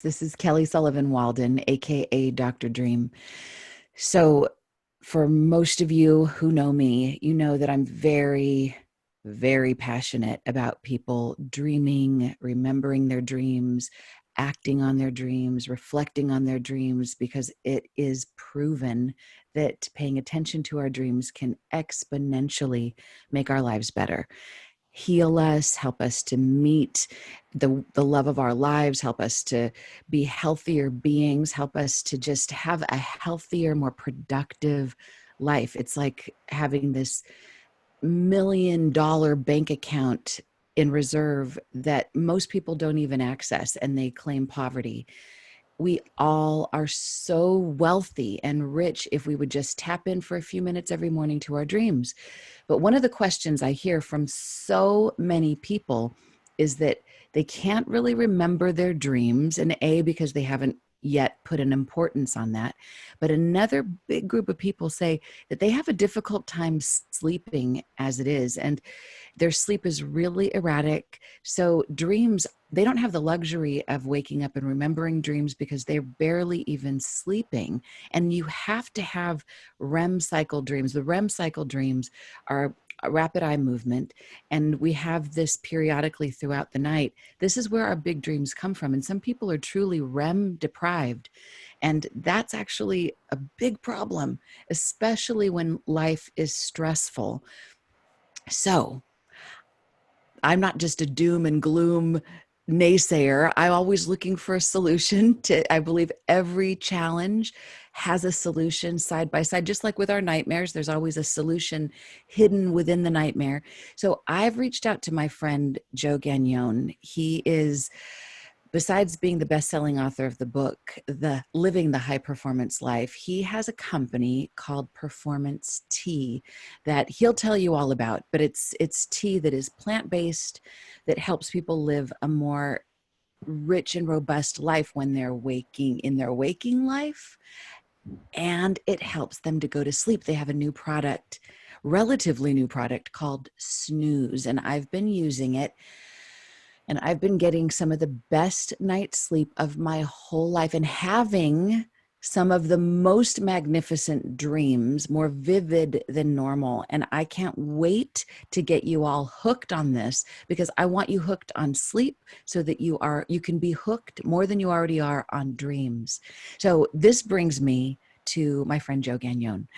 This is Kelly Sullivan Walden, aka Dr. Dream. So, for most of you who know me, you know that I'm very passionate about people dreaming, remembering their dreams, acting on their dreams, reflecting on their dreams, because it is proven that paying attention to our dreams can exponentially make our lives better, heal us, help us to meet the love of our lives, help us to be healthier beings, help us to just have a healthier, more productive life. It's like having this $1 million bank account in reserve that most people don't even access, and they claim poverty. We all are so wealthy and rich if we would just tap in for a few minutes every morning to our dreams. But one of the questions I hear from so many people is that they can't really remember their dreams, and because they haven't yet put an importance on that. But another big group of people say that they have a difficult time sleeping as it is, and their sleep is really erratic. So dreams, they don't have the luxury of waking up and remembering dreams because they're barely even sleeping. And you have to have REM cycle dreams. The REM cycle dreams are a rapid eye movement, and we have this periodically throughout the night. This is where our big dreams come from. And some people are truly REM deprived. And that's actually a big problem, especially when life is stressful. So I'm not just a doom and gloom naysayer. I'm always looking for a solution to, I believe every challenge has a solution side by side. Just like with our nightmares, there's always a solution hidden within the nightmare. So I've reached out to my friend, Joe Gagnon. He is, besides being the best-selling author of the book, The Living the High Performance Life, he has a company called Performance Tea that he'll tell you all about. But it's tea that is plant-based, that helps people live a more rich and robust life when they're waking in their waking life, and it helps them to go to sleep. They have a new product, relatively new product called Snooze, and I've been using it. And I've been getting some of the best night's sleep of my whole life and having some of the most magnificent dreams, more vivid than normal. And I can't wait to get you all hooked on this, because I want you hooked on sleep so that you can be hooked more than you already are on dreams. So this brings me to my friend Joe Gagnon.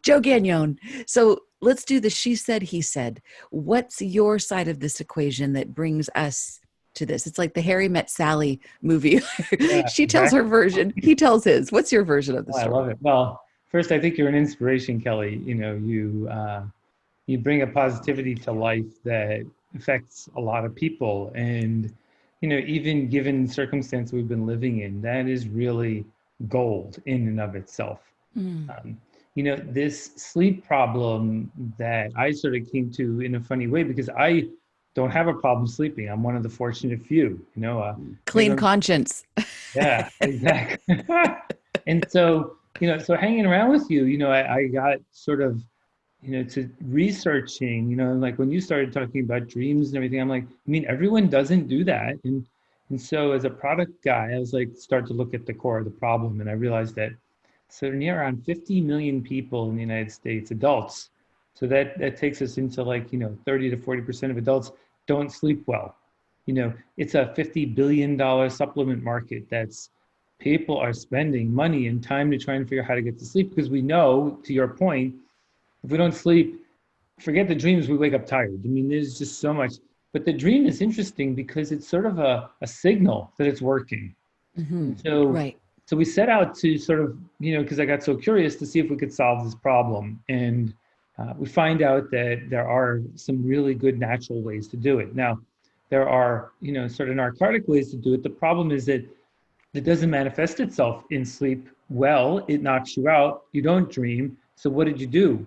Joe Gagnon. So let's do the she said, he said. What's your side of this equation that brings us to this? It's like the Harry Met Sally movie. Yeah, She tells her exactly. version, he tells his. What's your version of the Oh, I story? love it. Well, first, I think you're an inspiration, Kelly. You bring a positivity to life that affects a lot of people, and even given circumstance we've been living in, that is really gold in and of itself. Mm. Um, this sleep problem that I sort of came to in a funny way because I don't have a problem sleeping. I'm one of the fortunate few. Clean Maybe conscience. Yeah, exactly. And so, so hanging around with you, I got sort of, to researching, like when you started talking about dreams and everything, I'm like, I mean, everyone doesn't do that. And so as a product guy, I was like, start to look at the core of the problem. And I realized that so near around 50 million people in the United States, adults. So that takes us into like, 30 to 40% of adults don't sleep well. It's a $50 billion supplement market that's people are spending money and time to try and figure out how to get to sleep because we know, to your point, if we don't sleep, forget the dreams, we wake up tired. I mean, there's just so much. But the dream is interesting because it's sort of a signal that it's working. Mm-hmm. And so we set out to sort of, because I got so curious to see if we could solve this problem. And we find out that there are some really good natural ways to do it. Now, there are, sort of narcotic ways to do it. The problem is that it doesn't manifest itself in sleep well. It knocks you out. You don't dream. So what did you do?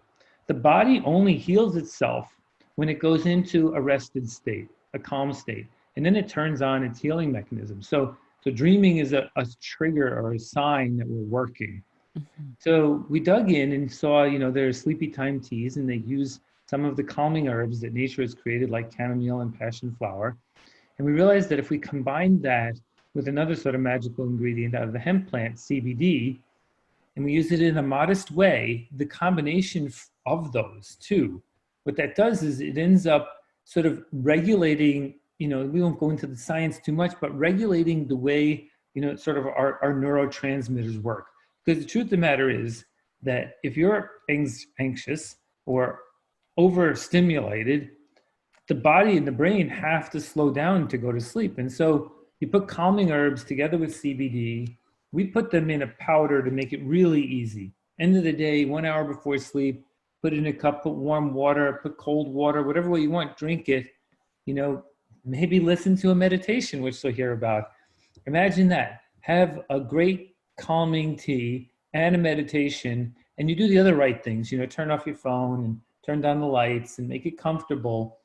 The body only heals itself when it goes into a rested state, a calm state, and then it turns on its healing mechanism. So dreaming is a trigger or a sign that we're working. Mm-hmm. So we dug in and saw, there's sleepy time teas, and they use some of the calming herbs that nature has created, like chamomile and passion flower. And we realized that if we combined that with another sort of magical ingredient out of the hemp plant, CBD, and we use it in a modest way, the combination of those two, what that does is it ends up sort of regulating, we won't go into the science too much, but regulating the way, sort of our neurotransmitters work. Because the truth of the matter is that if you're anxious or overstimulated, the body and the brain have to slow down to go to sleep. And so you put calming herbs together with CBD. We put them in a powder to make it really easy. End of the day, 1 hour before sleep, put in a cup, put warm water, put cold water, whatever way you want, drink it. Maybe listen to a meditation, which you'll hear about. Imagine that. Have a great calming tea and a meditation, and you do the other right things. Turn off your phone and turn down the lights and make it comfortable.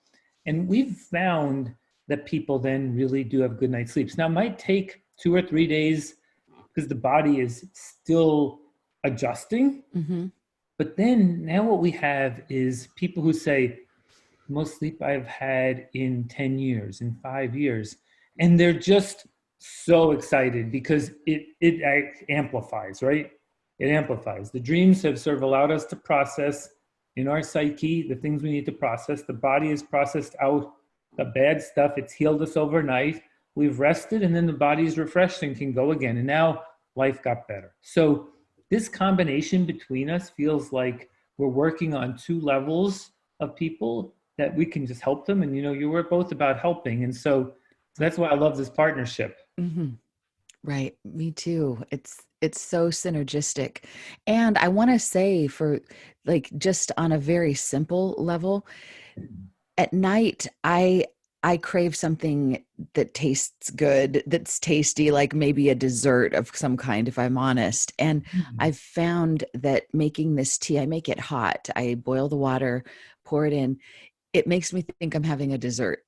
And we've found that people then really do have good night's sleeps. Now, it might take 2 or 3 days because the body is still adjusting. Mm-hmm. But then now what we have is people who say, most sleep I've had in 10 years, in 5 years. And they're just so excited because it amplifies, right? It amplifies. The dreams have sort of allowed us to process in our psyche the things we need to process. The body has processed out the bad stuff. It's healed us overnight. We've rested, and then the body is refreshed and can go again. And now life got better. So this combination between us feels like we're working on two levels of people that we can just help them. And, you were both about helping. And so that's why I love this partnership. Mm-hmm. Right. Me too. It's so synergistic. And I want to say, for like, just on a very simple level, at night, I crave something that tastes good, that's tasty, like maybe a dessert of some kind, if I'm honest. And I've found that making this tea, I make it hot. I boil the water, pour it in. It makes me think I'm having a dessert.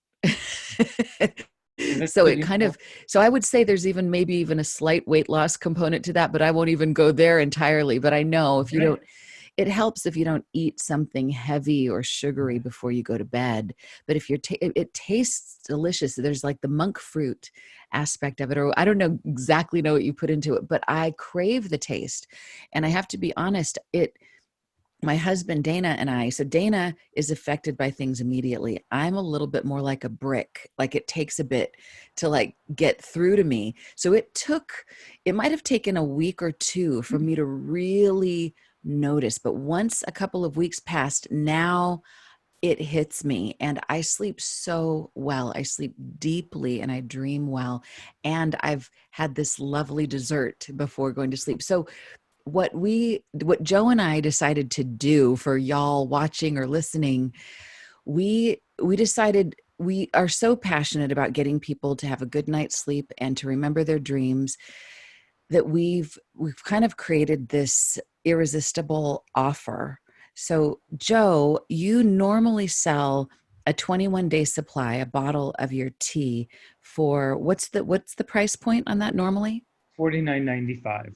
So it kind of, so I would say there's maybe even a slight weight loss component to that, but I won't even go there entirely. But I know if you don't, it helps if you don't eat something heavy or sugary before you go to bed. But if it tastes delicious. There's like the monk fruit aspect of it, or I don't know exactly know what you put into it, but I crave the taste. And I have to be honest, my husband, Dana, and I, so Dana is affected by things immediately. I'm a little bit more like a brick. Like it takes a bit to like get through to me. So it might've taken a week or two for me to really notice. But once a couple of weeks passed, now it hits me and I sleep so well. I sleep deeply and I dream well. And I've had this lovely dessert before going to sleep. So what Joe and I decided to do, for y'all watching or listening, we decided, we are so passionate about getting people to have a good night's sleep and to remember their dreams, that we've kind of created this irresistible offer. So Joe, you normally sell a 21-day supply, a bottle of your tea, for what's the price point on that normally? $49.95.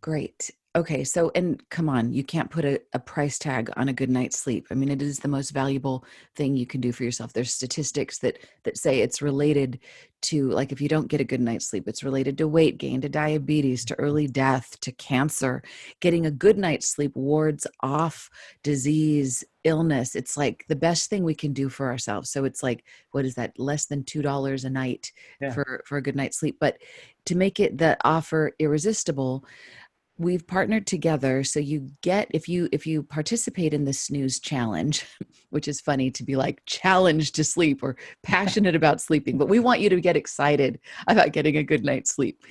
Great. Okay. So, and come on, you can't put a price tag on a good night's sleep. I mean, it is the most valuable thing you can do for yourself. There's statistics that say it's related to, like, if you don't get a good night's sleep, it's related to weight gain, to diabetes, to early death, to cancer. Getting a good night's sleep wards off disease, illness. It's like the best thing we can do for ourselves. So it's like, what is that? Less than $2 a night for a good night's sleep. But to make it the offer irresistible, we've partnered together. So you get, if you participate in the snooze challenge, which is funny to be like challenged to sleep or passionate about sleeping, but we want you to get excited about getting a good night's sleep.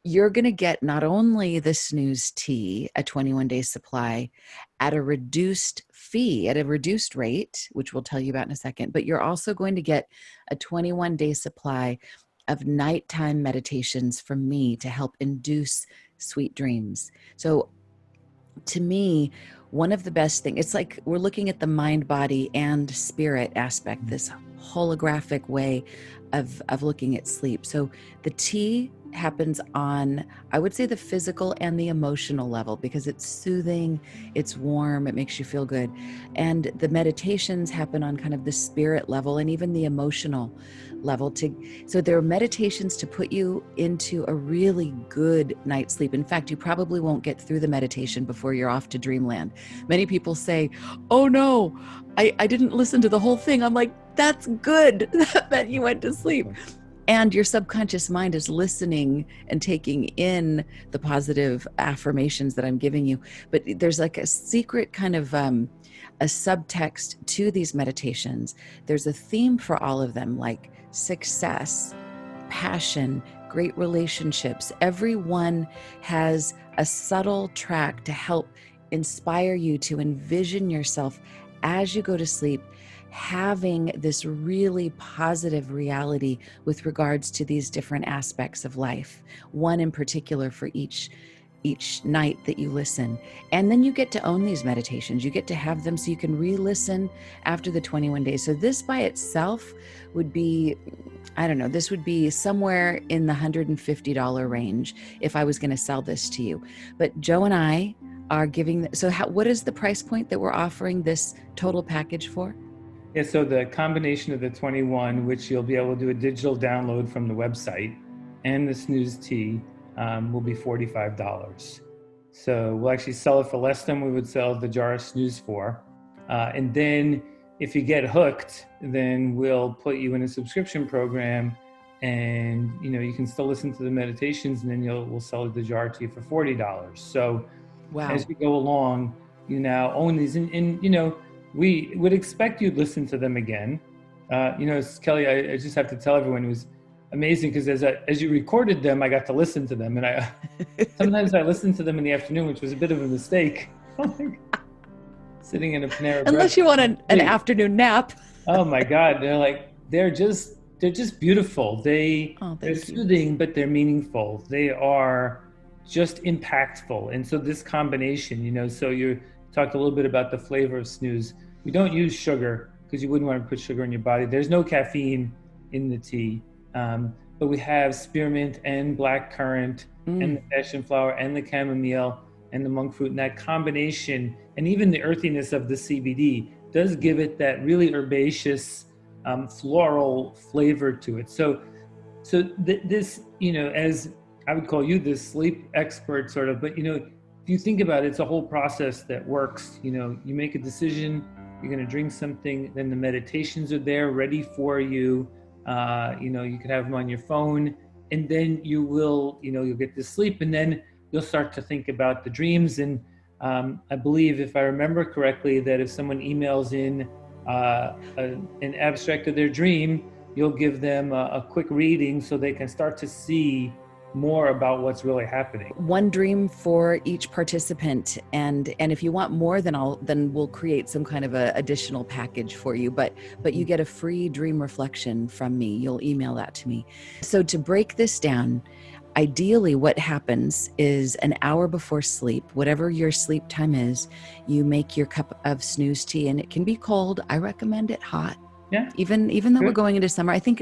You're going to get not only the snooze tea, a 21-day supply at a reduced fee, at a reduced rate, which we'll tell you about in a second, but you're also going to get a 21-day supply of nighttime meditations from me to help induce sweet dreams. So to me, one of the best things, it's like we're looking at the mind, body, and spirit aspect, this holographic way of looking at sleep. So the tea happens on, I would say, the physical and the emotional level, because it's soothing, it's warm, it makes you feel good. And the meditations happen on kind of the spirit level and even the emotional level. So there are meditations to put you into a really good night's sleep. In fact, you probably won't get through the meditation before you're off to dreamland. Many people say, oh no, I didn't listen to the whole thing. I'm like, that's good that you went to sleep. And your subconscious mind is listening and taking in the positive affirmations that I'm giving you. But there's like a secret kind of a subtext to these meditations. There's a theme for all of them, like success, passion, great relationships. Everyone has a subtle track to help inspire you to envision yourself as you go to sleep, having this really positive reality with regards to these different aspects of life, one in particular for each night that you listen. And then you get to own these meditations. You get to have them so you can re-listen after the 21 days. So this by itself would be, I don't know, this would be somewhere in the $150 range if I was going to sell this to you. But Joe and I are giving, so what is the price point that we're offering this total package for? Yeah, so the combination of the 21, which you'll be able to do a digital download from the website, and the Snooze tea will be $45. So we'll actually sell it for less than we would sell the jar of Snooze for. And then if you get hooked, then we'll put you in a subscription program, and you can still listen to the meditations, and then we'll sell the jar to you for $40. So wow. As you go along, you now own these, and we would expect you'd listen to them again. Kelly, I just have to tell everyone, it was amazing because as you recorded them, I got to listen to them, and I sometimes I listened to them in the afternoon, which was a bit of a mistake. Sitting in a Panera Bread. Unless you want an afternoon nap. Oh my God, they're just beautiful. They're soothing, but they're meaningful. They are just impactful. And so this combination, so you talked a little bit about the flavor of Snooze. We don't use sugar because you wouldn't want to put sugar in your body. There's no caffeine in the tea, but we have spearmint and blackcurrant and the passion flower and the chamomile and the monk fruit, and that combination, and even the earthiness of the CBD does give it that really herbaceous, floral flavor to it. So this, as I would call you the sleep expert sort of, but if you think about it, it's a whole process that works. You make a decision, you're going to drink something, then the meditations are there ready for you. You could have them on your phone, and then you'll get to sleep, and then you'll start to think about the dreams. And I believe, if I remember correctly, that if someone emails in an abstract of their dream, you'll give them a quick reading so they can start to see more about what's really happening. One dream for each participant, and if you want more, then we'll create some kind of a additional package for you. But you get a free dream reflection from me. You'll email that to me. So to break this down, ideally what happens is an hour before sleep, whatever your sleep time is, you make your cup of Snooze tea, and it can be cold. I recommend it hot. Yeah. Even though we're going into summer, I think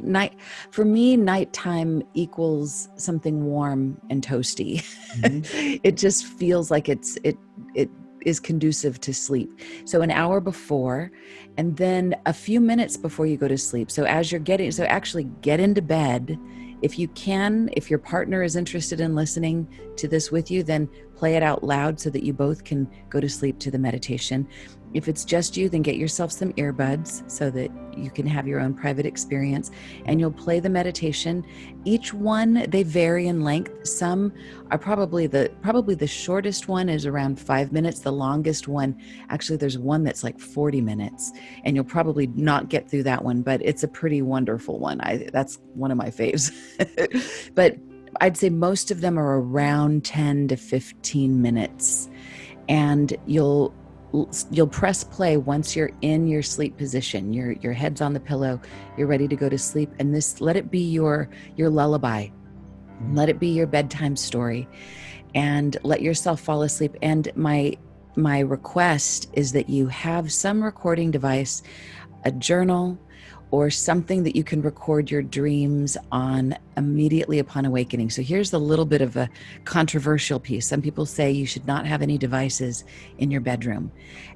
for me, nighttime equals something warm and toasty. Mm-hmm. It just feels like it is conducive to sleep. So an hour before, and then a few minutes before you go to sleep. So actually get into bed. If you can, if your partner is interested in listening to this with you, then play it out loud so that you both can go to sleep to the meditation. If it's just you, then get yourself some earbuds so that you can have your own private experience, and you'll play the meditation. Each one, they vary in length. Some are probably the shortest one is around 5 minutes. The longest one, actually there's one that's like 40 minutes, and you'll probably not get through that one, but it's a pretty wonderful one. That's one of my faves. But I'd say most of them are around 10 to 15 minutes, and you'll press play once you're in your sleep position. Your head's on the pillow, you're ready to go to sleep, and let it be your lullaby. Let it be your bedtime story, and let yourself fall asleep. And my my request is that you have some recording device, a journal, or something that you can record your dreams on immediately upon awakening. So here's a little bit of a controversial piece. Some people say you should not have any devices in your bedroom.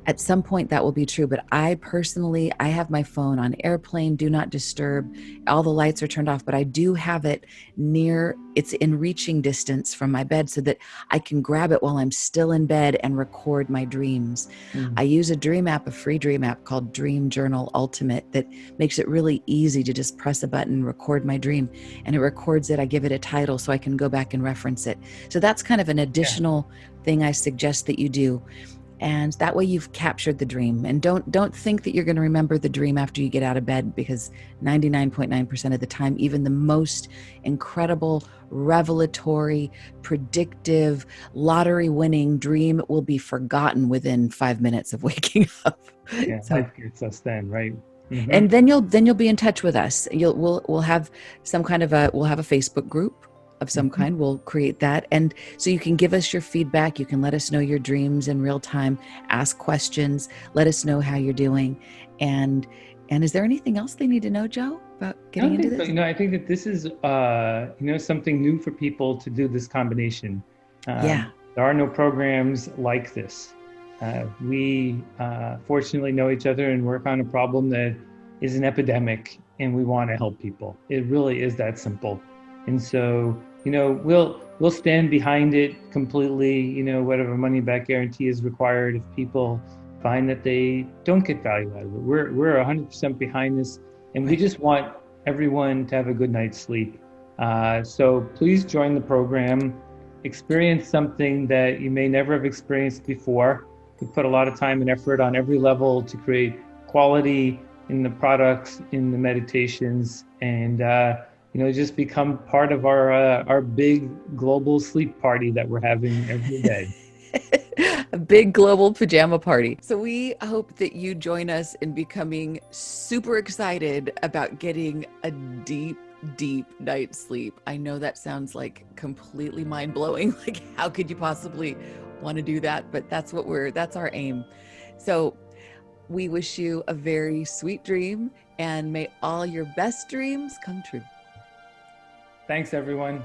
At some point that will be true, but I personally, I have my phone on airplane, do not disturb. All the lights are turned off, but I do have it near, it's in reaching distance from my bed so that I can grab it while I'm still in bed and record my dreams. I use a dream app, a free dream app called Dream Journal Ultimate that makes it really easy to just press a button, record my dream, and it records it. I give it a title so I can go back and reference it. So that's kind of an additional thing I suggest that you do. And that way you've captured the dream. And don't think that you're going to remember the dream after you get out of bed, because 99.9% of the time, even the most incredible, revelatory, predictive, lottery-winning dream will be forgotten within 5 minutes of waking up. Yeah, So, life gets us then, right? and then you'll be in touch with us. We'll have some kind of we'll have a Facebook group of some kind. We'll create that, and so you can give us your feedback. You can let us know your dreams in real time, ask questions, let us know how you're doing. And is there anything else they need to know, Joe, about I don't getting into think so. this? You know, I think that this is, something new for people to do this combination. Yeah. There are no programs like this. We fortunately know each other and work on a problem that is an epidemic, and we want to help people. It really is that simple. And so, we'll stand behind it completely. Whatever money back guarantee is required if people find that they don't get value out of it. We're 100% behind this, and we just want everyone to have a good night's sleep. So please join the program. Experience something that you may never have experienced before. We put a lot of time and effort on every level to create quality in the products, in the meditations, and just become part of our big global sleep party that we're having every day. A big global pajama party. So we hope that you join us in becoming super excited about getting a deep night's sleep. I know that sounds like completely mind-blowing. Like, how could you possibly want to do that? But that's our aim. So we wish you a very sweet dream, and may all your best dreams come true. Thanks, everyone.